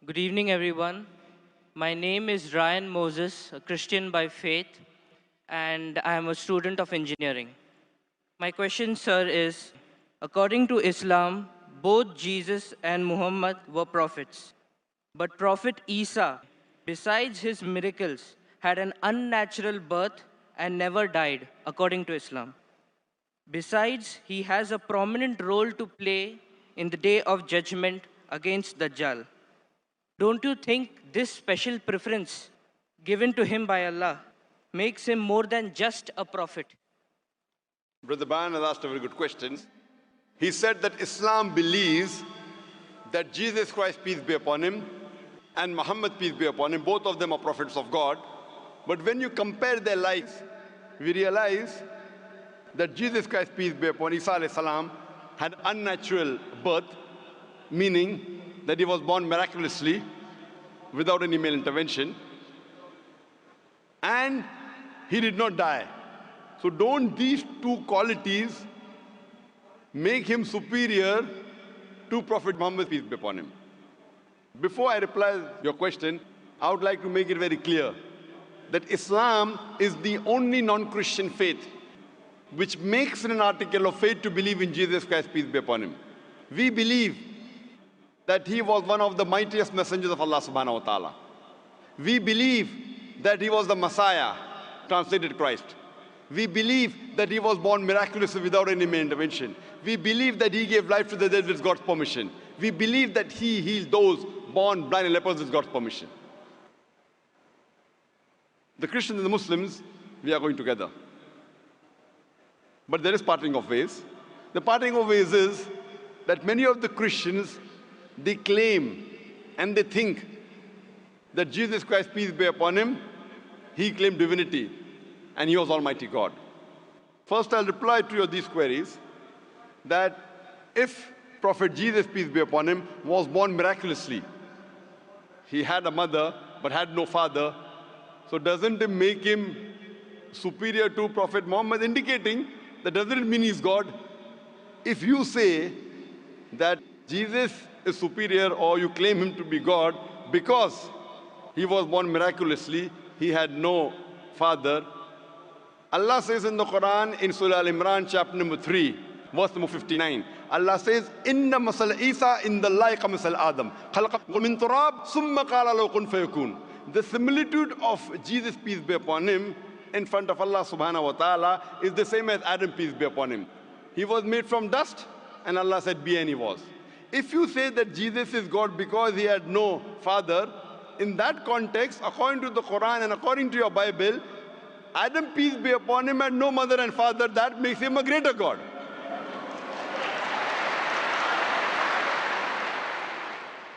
Good evening, everyone. My name is Ryan Moses, a Christian by faith, and I am a student of engineering. My question, sir, is according to Islam, both Jesus and Muhammad were prophets. But Prophet Isa, besides his miracles, had an unnatural birth and never died, according to Islam. Besides, he has a prominent role to play in the day of judgment against Dajjal. Don't you think this special preference given to him by Allah makes him more than just a prophet? Brother Bayan has asked a very good question. He said that Islam believes that Jesus Christ, peace be upon him, and Muhammad, peace be upon him, both of them are prophets of God. But when you compare their lives, we realize that Jesus Christ, peace be upon Isa alayhi salam, had unnatural birth, meaning that he was born miraculously without any male intervention, and he did not die. So don't these two qualities make him superior to Prophet Muhammad, peace be upon him? Before I reply your question, I would like to make it very clear that Islam is the only non-Christian faith which makes it an article of faith to believe in Jesus Christ, peace be upon him. We believe that he was one of the mightiest messengers of Allah subhanahu wa ta'ala. We believe that he was the Messiah, translated Christ. We believe that he was born miraculously without any male intervention. We believe that he gave life to the dead with God's permission. We believe that he healed those born blind and lepers with God's permission. The Christians and the Muslims, we are going together. But there is parting of ways. The parting of ways is that many of the Christians, they claim and they think that Jesus Christ, peace be upon him, he claimed divinity and he was Almighty God. First, I'll reply to these queries that if Prophet Jesus, peace be upon him, was born miraculously, he had a mother but had no father, so doesn't it make him superior to Prophet Muhammad, indicating that doesn't it mean he's God? If you say that Jesus is superior or you claim him to be God because he was born miraculously, he had no father. Allah says in the Quran in Surah Al-Imran chapter number 3, verse number 59, Allah says, Inna masal Isa in the like masal Adam. Khalaqakum min turab, summa qala lahu kun fayakun. The similitude of Jesus, peace be upon him, in front of Allah subhanahu wa ta'ala is the same as Adam, peace be upon him. He was made from dust and Allah said, be, and he was. If you say that Jesus is God because he had no father, in that context, according to the Quran and according to your Bible, Adam, peace be upon him, had no mother and father. That makes him a greater God.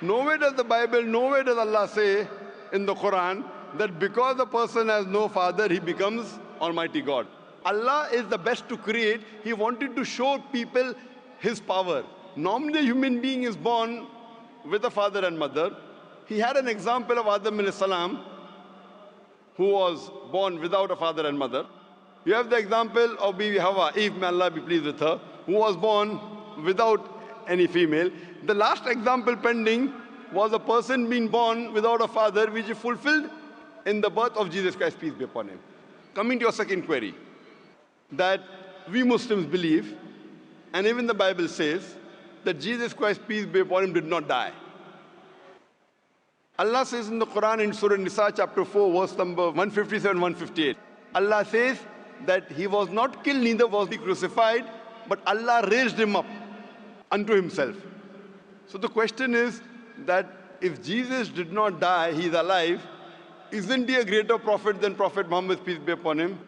Nowhere does the Bible, nowhere does Allah say in the Quran that because a person has no father, he becomes Almighty God. Allah is the best to create. He wanted to show people his power. Normally, a human being is born with a father and mother. He had an example of Adam alayhi salam, who was born without a father and mother. You have the example of Bibi Hawa, Eve, may Allah be pleased with her, who was born without any female. The last example pending was a person being born without a father, which is fulfilled in the birth of Jesus Christ, peace be upon him. Coming to your second query, that we Muslims believe, and even the Bible says, that Jesus Christ, peace be upon him, did not die. Allah says in the Quran in Surah Nisa chapter 4, verse number 157, 158, Allah says that he was not killed, neither was he crucified, but Allah raised him up unto himself. So the question is that if Jesus did not die, he is alive, isn't he a greater prophet than Prophet Muhammad, peace be upon him?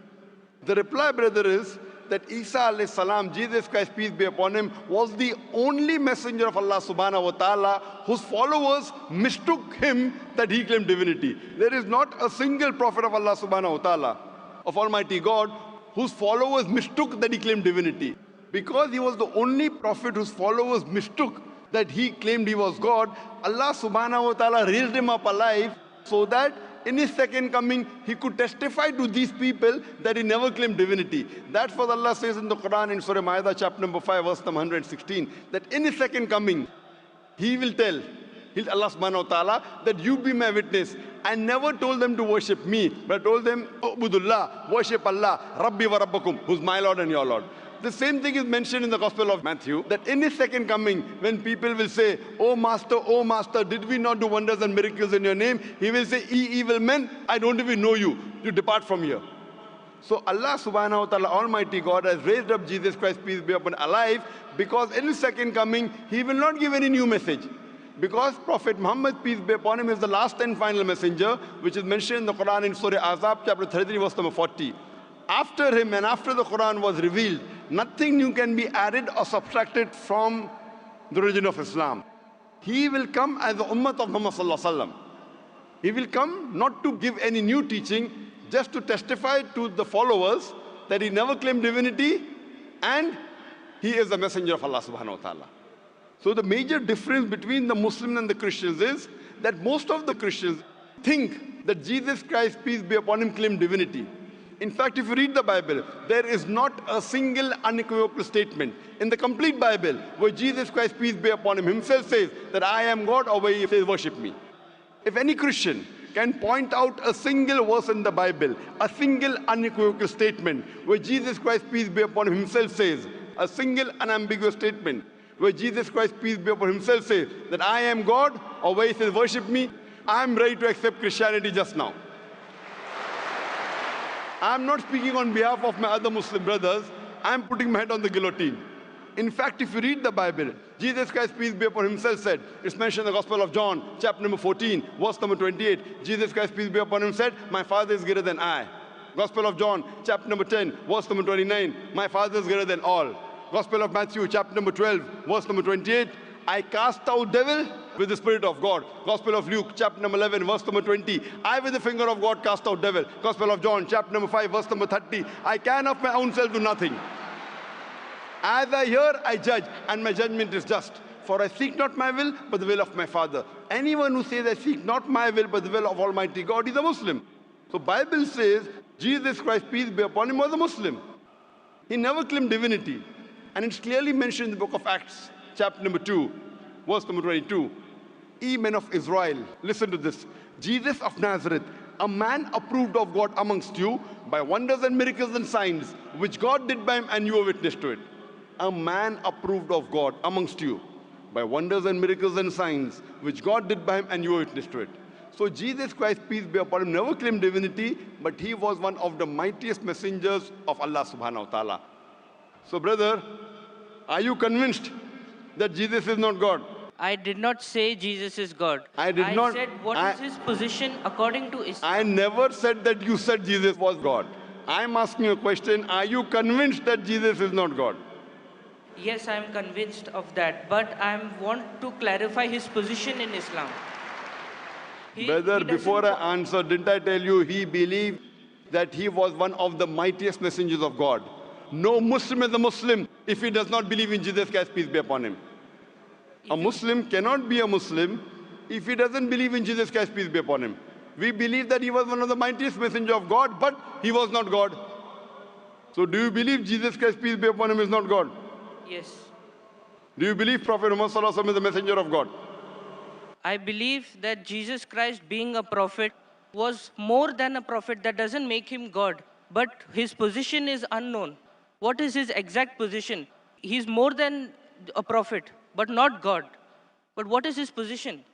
The reply, brother, is that Isa alayhi salam, Jesus Christ, peace be upon him, was the only messenger of Allah subhanahu wa ta'ala whose followers mistook him that he claimed divinity. There is not a single prophet of Allah subhanahu wa ta'ala, of Almighty God, whose followers mistook that he claimed divinity. Because he was the only prophet whose followers mistook that he claimed he was God, Allah subhanahu wa ta'ala raised him up alive so that in his second coming, he could testify to these people that he never claimed divinity. That's what Allah says in the Quran in Surah Ma'idah chapter number 5, verse number 116, that in his second coming, he will tell He told Allah subhanahu wa ta'ala that you be my witness. I never told them to worship me, but I told them, Ubudullah, worship Allah, Rabbi wa Rabbakum, who's my Lord and your Lord. The same thing is mentioned in the Gospel of Matthew, that in his second coming, when people will say, oh Master, did we not do wonders and miracles in your name? He will say, ye evil men, I don't even know you. You depart from here. So Allah subhanahu wa ta'ala, Almighty God, has raised up Jesus Christ, peace be upon him, alive, because in his second coming, he will not give any new message. Because Prophet Muhammad, peace be upon him, is the last and final messenger, which is mentioned in the Quran in Surah Azab, chapter 33, verse number 40. After him and after the Quran was revealed, nothing new can be added or subtracted from the religion of Islam. He will come as the ummah of Muhammad sallallahu alaihi wasallam. He will come not to give any new teaching, just to testify to the followers that he never claimed divinity and he is the messenger of Allah subhanahu wa ta'ala. So the major difference between the Muslims and the Christians is that most of the Christians think that Jesus Christ, peace be upon him, claimed divinity. In fact, if you read the Bible, there is not a single unequivocal statement in the complete Bible where Jesus Christ, peace be upon him, himself says that I am God, or where he says worship me. If any Christian can point out a single verse in the Bible, a single unequivocal statement where Jesus Christ, peace be upon him, himself says, a single unambiguous statement where Jesus Christ, peace be upon him, himself says that I am God, or where he says worship me, I am ready to accept Christianity just now. I am not speaking on behalf of my other Muslim brothers. I am putting my head on the guillotine. In fact, if you read the Bible, Jesus Christ, peace be upon him, himself said, it's mentioned in the Gospel of John, chapter number 14, verse number 28. Jesus Christ, peace be upon him, said, my Father is greater than I. Gospel of John, chapter number 10, verse number 29. My Father is greater than all. Gospel of Matthew, chapter number 12, verse number 28. I cast out devil with the Spirit of God. Gospel of Luke, chapter number 11, verse number 20. I with the finger of God cast out devil. Gospel of John, chapter number 5, verse number 30. I can of my own self do nothing. As I hear, I judge, and my judgment is just. For I seek not my will, but the will of my Father. Anyone who says, I seek not my will, but the will of Almighty God, is a Muslim. So Bible says, Jesus Christ, peace be upon him, was a Muslim. He never claimed divinity. And it's clearly mentioned in the book of Acts, chapter number 2, verse number 22. Ye men of Israel, listen to this. Jesus of Nazareth, a man approved of God amongst you by wonders and miracles and signs, which God did by him, and you were witness to it. A man approved of God amongst you by wonders and miracles and signs, which God did by him, and you were witness to it. So Jesus Christ, peace be upon him, never claimed divinity, but he was one of the mightiest messengers of Allah subhanahu wa ta'ala. So brother, are you convinced that Jesus is not God? I did not say Jesus is God. I said what is his position according to Islam. I never said that you said Jesus was God. I'm asking you a question. Are you convinced that Jesus is not God? Yes, I am convinced of that, but I want to clarify his position in Islam. Brother, before I answer, didn't I tell you he believed that he was one of the mightiest messengers of God? No Muslim is a Muslim if he does not believe in Jesus Christ, peace be upon him. A Muslim cannot be a Muslim if he doesn't believe in Jesus Christ, peace be upon him. We believe that he was one of the mightiest messengers of God, but he was not God. So do you believe Jesus Christ, peace be upon him, is not God? Yes. Do you believe Prophet Muhammad sallallahu alaihi wasallam is the messenger of God? I believe that Jesus Christ, being a prophet, was more than a prophet. That doesn't make him God, but his position is unknown. What is his exact position? He's more than a prophet, but not God. But what is his position?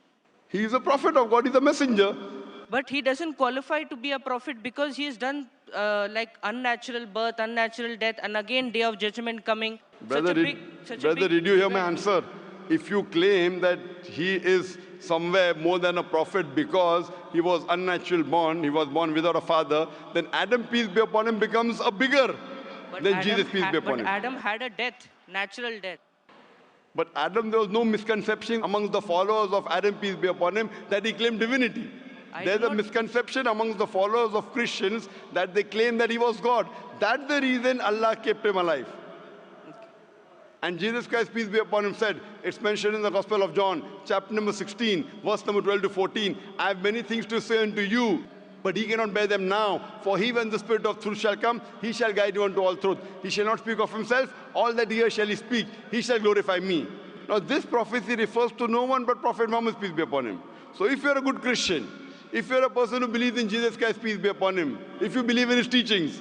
He is a prophet of God, he's a messenger. But he doesn't qualify to be a prophet because he has done like unnatural birth, unnatural death, and again day of judgment coming. Brother, did you hear my answer? If you claim that he is somewhere more than a prophet because he was unnatural born, he was born without a father, then Adam, peace be upon him, becomes a bigger than Jesus, peace be upon him. But Adam had a death, natural death. But Adam, there was no misconception amongst the followers of Adam, peace be upon him, that he claimed divinity. There's a misconception amongst the followers of Christians that they claim that he was God. That's the reason Allah kept him alive. And Jesus Christ, peace be upon him, said, it's mentioned in the Gospel of John, chapter number 16, verse number 12 to 14, I have many things to say unto you, but he cannot bear them now. For he, when the Spirit of truth shall come, he shall guide you unto all truth. He shall not speak of himself, all that he hears shall he speak. He shall glorify me. Now this prophecy refers to no one but Prophet Muhammad, peace be upon him. So if you're a good Christian, if you're a person who believes in Jesus Christ, peace be upon him, if you believe in his teachings,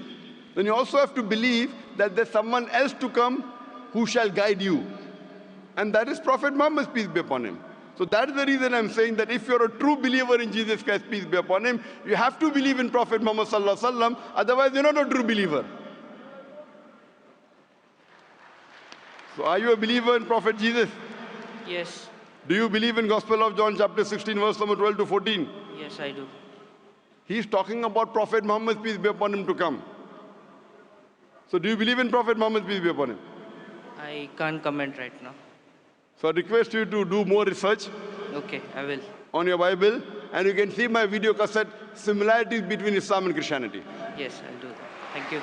then you also have to believe that there's someone else to come who shall guide you. And that is Prophet Muhammad, peace be upon him. So that is the reason I'm saying that if you're a true believer in Jesus Christ, peace be upon him, you have to believe in Prophet Muhammad sallallahu alaihi wasallam, otherwise you're not a true believer. So are you a believer in Prophet Jesus? Yes. Do you believe in Gospel of John chapter 16 verse number 12 to 14? Yes, I do. He's talking about Prophet Muhammad, peace be upon him, to come. So do you believe in Prophet Muhammad, peace be upon him? I can't comment right now. So I request you to do more research Okay, I will. on your Bible, and you can see my video cassette, Similarities Between Islam and Christianity. Yes, I'll do that. Thank you.